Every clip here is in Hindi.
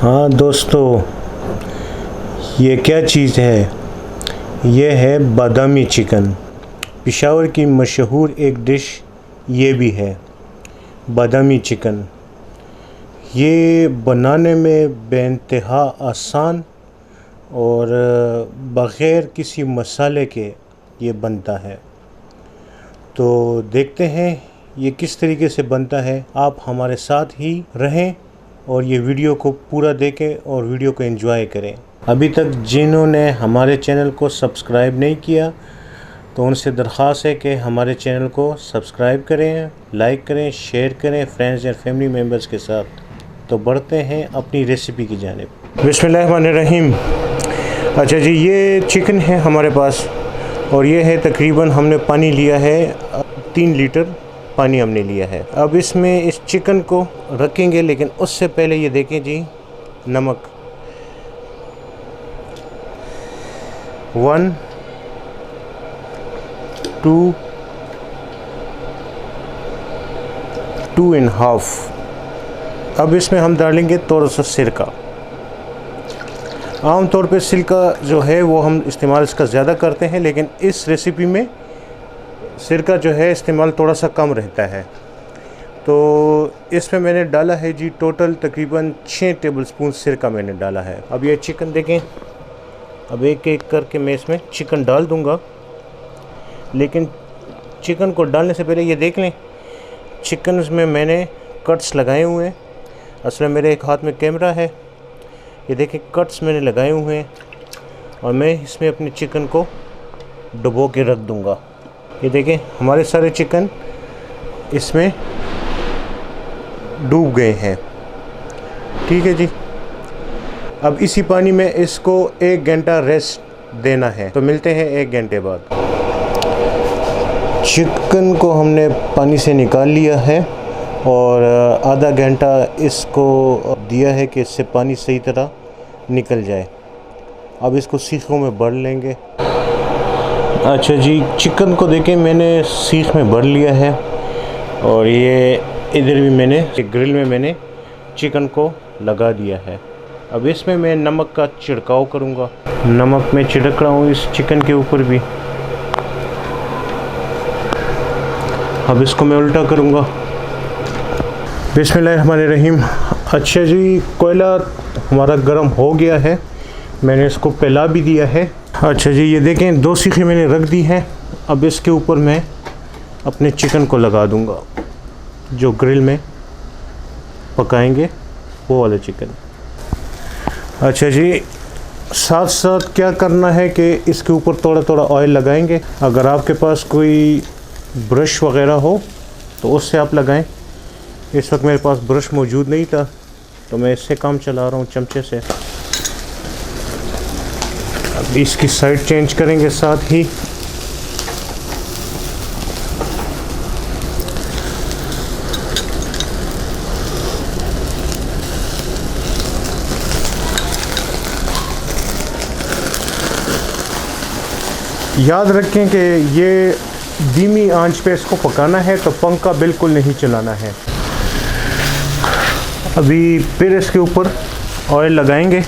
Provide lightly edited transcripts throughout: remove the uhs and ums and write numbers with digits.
हाँ दोस्तों, ये क्या चीज़ है? ये है बादामी चिकन। पेशावर की मशहूर एक डिश ये भी है, बादामी चिकन। ये बनाने में बेइंतहा आसान और बग़ैर किसी मसाले के ये बनता है। तो देखते हैं ये किस तरीके से बनता है। आप हमारे साथ ही रहें और ये वीडियो को पूरा देखें और वीडियो को एंजॉय करें। अभी तक जिन्होंने हमारे चैनल को सब्सक्राइब नहीं किया तो उनसे दरख्वास्त है कि हमारे चैनल को सब्सक्राइब करें, लाइक करें, शेयर करें फ्रेंड्स और फैमिली मेम्बर्स के साथ। तो बढ़ते हैं अपनी रेसिपी की जानिब। बिस्मिल्लाहिर्रहमानिर्रहीम। अच्छा जी, ये चिकन है हमारे पास और ये है तकरीबन हमने पानी लिया है 3 लीटर पानी हमने लिया है। अब इसमें इस चिकन को रखेंगे, लेकिन उससे पहले ये देखें जी, नमक 1 2 2.5। अब इसमें हम डालेंगे थोड़ा सा सिरका। आम तौर पे सिरका जो है वो हम इस्तेमाल इसका ज़्यादा करते हैं, लेकिन इस रेसिपी में सिरका जो है इस्तेमाल थोड़ा सा कम रहता है। तो इसमें मैंने डाला है जी टोटल तकरीबन 6 टेबलस्पून सिरका मैंने डाला है। अब ये चिकन देखें, अब एक एक करके मैं इसमें चिकन डाल दूंगा, लेकिन चिकन को डालने से पहले ये देख लें चिकन में मैंने कट्स लगाए हुए हैं। असल में मेरे एक हाथ में कैमरा है, ये देखें कट्स मैंने लगाए हुए हैं और मैं इसमें अपने चिकन को डुबो के रख दूंगा। ये देखें हमारे सारे चिकन इसमें डूब गए हैं। ठीक है जी। अब इसी पानी में इसको 1 घंटा रेस्ट देना है। तो मिलते हैं 1 घंटे बाद। चिकन को हमने पानी से निकाल लिया है और आधा घंटा इसको दिया है कि इससे पानी सही तरह निकल जाए। अब इसको सीखों में भर लेंगे। अच्छा जी, चिकन को देखें मैंने सीख में भर लिया है और ये इधर भी मैंने ग्रिल में मैंने चिकन को लगा दिया है। अब इसमें मैं नमक का छिड़काव करूँगा। नमक मैं छिड़क रहा हूँ इस चिकन के ऊपर भी। अब इसको मैं उल्टा करूँगा। बिस्मिल्लाहिर्रहमानिर्रहीम। अच्छा जी, कोयला हमारा गर्म हो गया है, मैंने इसको फैला भी दिया है। अच्छा जी, ये देखें 2 सीखें मैंने रख दी हैं। अब इसके ऊपर मैं अपने चिकन को लगा दूंगा, जो ग्रिल में पकाएंगे वो वाला चिकन। अच्छा जी, साथ साथ क्या करना है कि इसके ऊपर थोड़ा थोड़ा ऑयल लगाएंगे। अगर आपके पास कोई ब्रश वगैरह हो तो उससे आप लगाएं। इस वक्त मेरे पास ब्रश मौजूद नहीं था तो मैं इससे काम चला रहा हूँ, चमचे से। अब इसकी साइड चेंज करेंगे साथ ही। याद रखें कि ये धीमी आंच पे इसको पकाना है, तो पंखा बिल्कुल नहीं चलाना है। अभी फिर इसके ऊपर ऑयल लगाएंगे।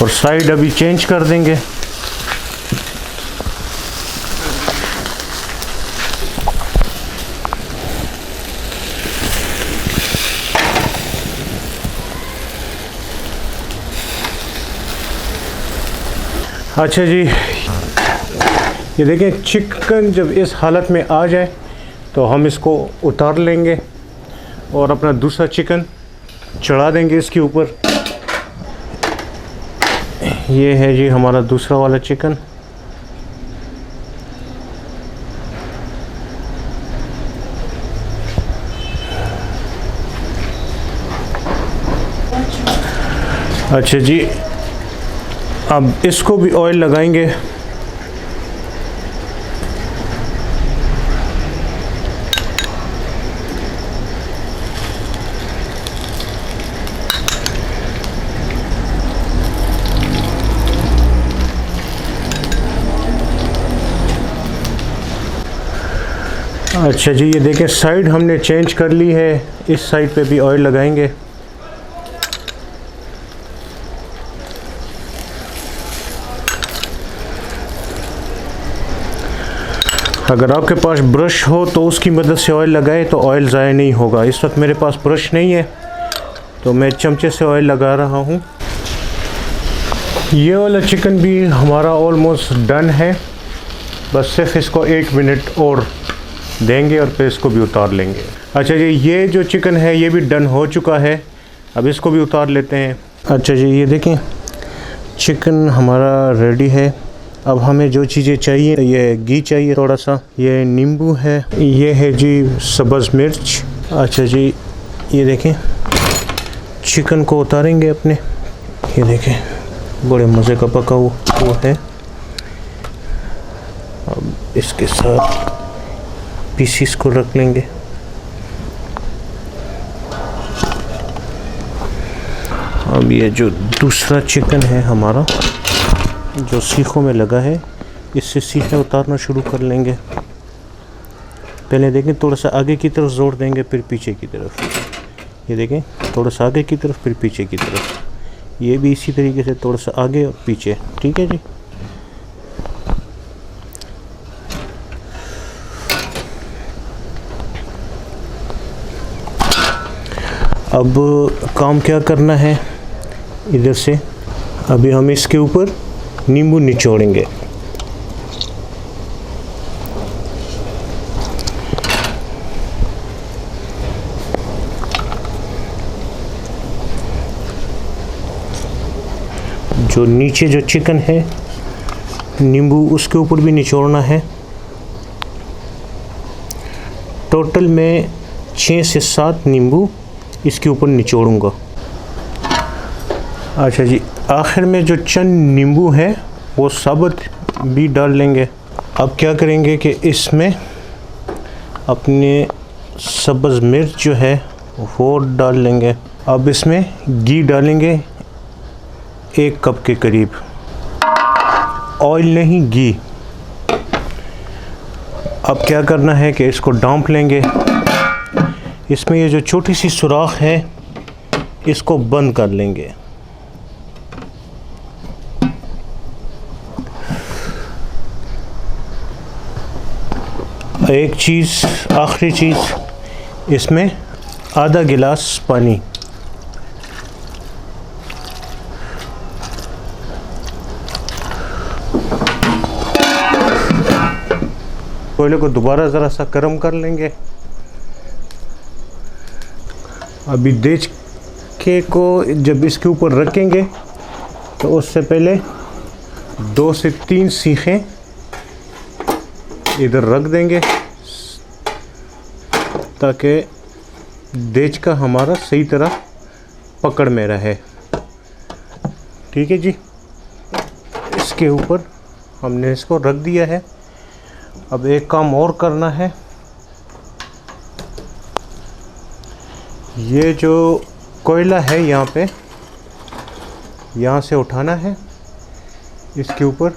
और साइड अभी चेंज कर देंगे। अच्छा जी, ये देखें चिकन जब इस हालत में आ जाए तो हम इसको उतार लेंगे और अपना दूसरा चिकन चढ़ा देंगे इसके ऊपर। ये है जी हमारा दूसरा वाला चिकन। अच्छा जी, अब इसको भी ऑयल लगाएंगे। अच्छा जी, ये देखें साइड हमने चेंज कर ली है, इस साइड पे भी ऑयल लगाएंगे। अगर आपके पास ब्रश हो तो उसकी मदद से ऑयल लगाए तो ऑयल ज़ाया नहीं होगा। इस वक्त मेरे पास ब्रश नहीं है तो मैं चमचे से ऑयल लगा रहा हूँ। ये वाला चिकन भी हमारा ऑलमोस्ट डन है, बस सिर्फ इसको 1 मिनट और देंगे और फिर इसको भी उतार लेंगे। अच्छा जी, ये जो चिकन है ये भी डन हो चुका है, अब इसको भी उतार लेते हैं। अच्छा जी, ये देखें चिकन हमारा रेडी है। अब हमें जो चीज़ें चाहिए, ये घी चाहिए थोड़ा सा, ये नींबू है, ये है जी सब्ज़ मिर्च। अच्छा जी, ये देखें चिकन को उतारेंगे अपने, ये देखें बड़े मज़े का पका हुआ वो है। अब इसके साथ पीसीस को रख लेंगे। अब ये जो दूसरा चिकन है हमारा जो सीखों में लगा है, इससे सीखें उतारना शुरू कर लेंगे। पहले देखें थोड़ा सा आगे की तरफ जोड़ देंगे, फिर पीछे की तरफ। ये देखें थोड़ा सा आगे की तरफ फिर पीछे की तरफ। ये भी इसी तरीके से थोड़ा सा आगे और पीछे। ठीक है जी। अब काम क्या करना है, इधर से अभी हम इसके ऊपर नींबू निचोड़ेंगे। जो नीचे जो चिकन है नींबू उसके ऊपर भी निचोड़ना है। टोटल मैं 6 से 7 नींबू इसके ऊपर निचोड़ूंगा। अच्छा जी, आखिर में जो चंद नींबू हैं वो साबुत भी डाल लेंगे। अब क्या करेंगे कि इसमें अपने सब्ज़ मिर्च जो है वो डाल लेंगे। अब इसमें घी डालेंगे 1 कप के करीब, ऑयल नहीं घी। अब क्या करना है कि इसको ढाँप लेंगे। इसमें ये जो छोटी सी सुराख है इसको बंद कर लेंगे। एक चीज़, आखिरी चीज़, इसमें आधा गिलास पानी। कोयले को दोबारा ज़रा सा गर्म कर लेंगे। अभी देचके को जब इसके ऊपर रखेंगे तो उससे पहले 2 से 3 सीखें इधर रख देंगे ताकि देच का हमारा सही तरह पकड़ में रहे। ठीक है जी, इसके ऊपर हमने इसको रख दिया है। अब एक काम और करना है, ये जो कोयला है यहाँ पे, यहाँ से उठाना है, इसके ऊपर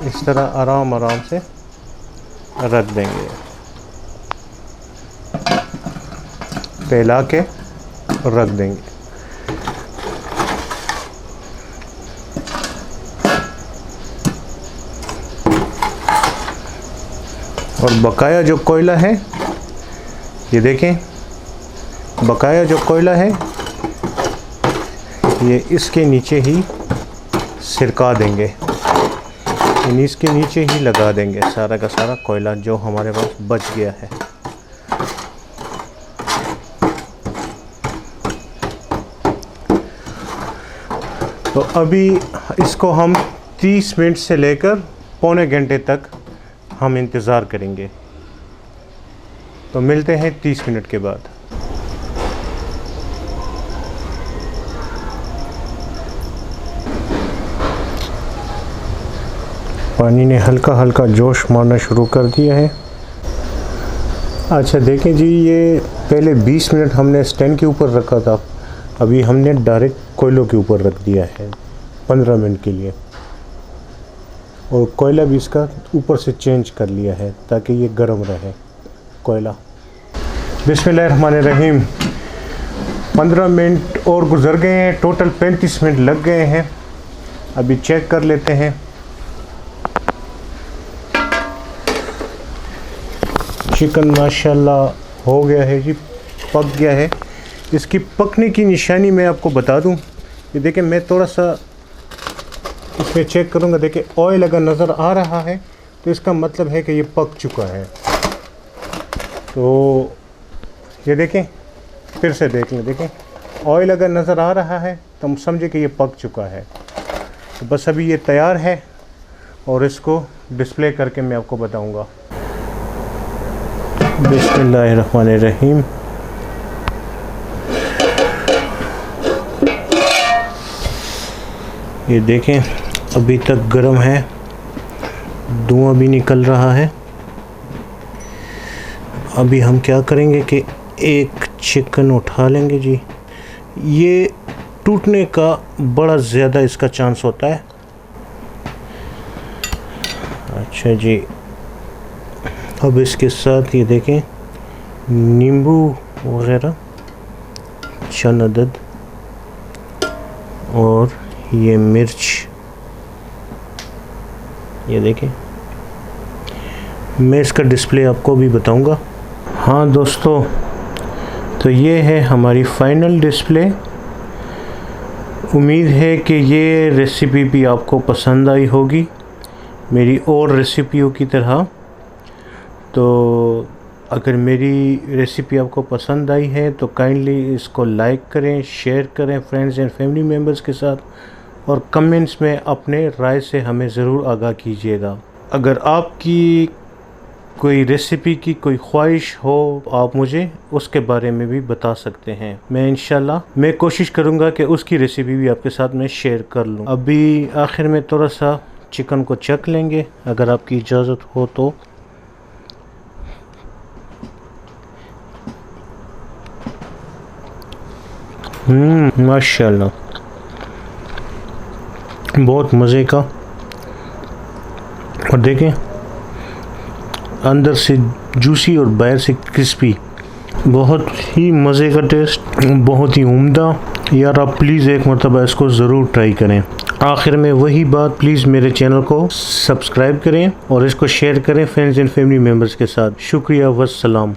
इस तरह आराम से रख देंगे, फैला के रख देंगे। और बकाया जो कोयला है, ये देखें, बकाया जो कोयला है ये इसके नीचे ही सिरका देंगे, यानी इसके नीचे ही लगा देंगे सारा का सारा कोयला जो हमारे पास बच गया है। तो अभी इसको हम 30 मिनट से लेकर पौने घंटे तक हम इंतज़ार करेंगे। तो मिलते हैं 30 मिनट के बाद। पानी ने हल्का हल्का जोश मारना शुरू कर दिया है। अच्छा देखें जी, ये पहले 20 मिनट हमने स्टैंड के ऊपर रखा था, अभी हमने डायरेक्ट कोयलों के ऊपर रख दिया है 15 मिनट के लिए, और कोयला भी इसका ऊपर से चेंज कर लिया है ताकि ये गर्म रहे कोयला। बिस्मिल्लाहिर्रहमानिर्रहीम। 15 मिनट और गुजर गए हैं, टोटल 35 मिनट लग गए हैं। अभी चेक कर लेते हैं। चिकन माशाल्लाह हो गया है जी, पक गया है। इसकी पकने की निशानी मैं आपको बता दूं, ये देखें, मैं थोड़ा सा इसमें चेक करूंगा, देखें ऑयल अगर नज़र आ रहा है तो इसका मतलब है कि ये पक चुका है। तो ये देखें, फिर से देख लें, देखें ऑयल अगर नज़र आ रहा है तो हम समझे कि ये पक चुका है। तो बस अभी ये तैयार है और इसको डिस्प्ले करके मैं आपको बताऊंगा। बिस्मिल्लाहिर्रहमानिर्रहीम। ये देखें अभी तक गर्म है, धुआं भी निकल रहा है। अभी हम क्या करेंगे कि एक चिकन उठा लेंगे जी। ये टूटने का बड़ा ज़्यादा इसका चांस होता है। अच्छा जी, अब इसके साथ ये देखें नींबू वगैरह चंद अदद, और ये मिर्च, ये देखें। मैं इसका डिस्प्ले आपको भी बताऊंगा। हाँ दोस्तों, तो ये है हमारी फाइनल डिस्प्ले। उम्मीद है कि ये रेसिपी भी आपको पसंद आई होगी मेरी और रेसिपियों की तरह। तो अगर मेरी रेसिपी आपको पसंद आई है तो काइंडली इसको लाइक करें, शेयर करें फ्रेंड्स एंड फैमिली मेम्बर्स के साथ, और कमेंट्स में अपने राय से हमें ज़रूर आगाह कीजिएगा। अगर आपकी कोई रेसिपी की कोई ख्वाहिश हो आप मुझे उसके बारे में भी बता सकते हैं। मैं इंशाल्लाह मैं कोशिश करूँगा कि उसकी रेसिपी भी आपके साथ मैं शेयर कर लूँ। अभी आखिर में थोड़ा सा चिकन को चख लेंगे अगर आपकी इजाज़त हो तो। माशाल्लाह, बहुत मज़े का। और देखें अंदर से जूसी और बाहर से क्रिस्पी, बहुत ही मज़े का टेस्ट, बहुत ही उम्दा। यार आप प्लीज़ एक मरतबा इसको ज़रूर ट्राई करें। आखिर में वही बात, प्लीज़ मेरे चैनल को सब्सक्राइब करें और इसको शेयर करें फ्रेंड्स एंड फैमिली मेम्बर्स के साथ। शुक्रिया, वस्सलाम।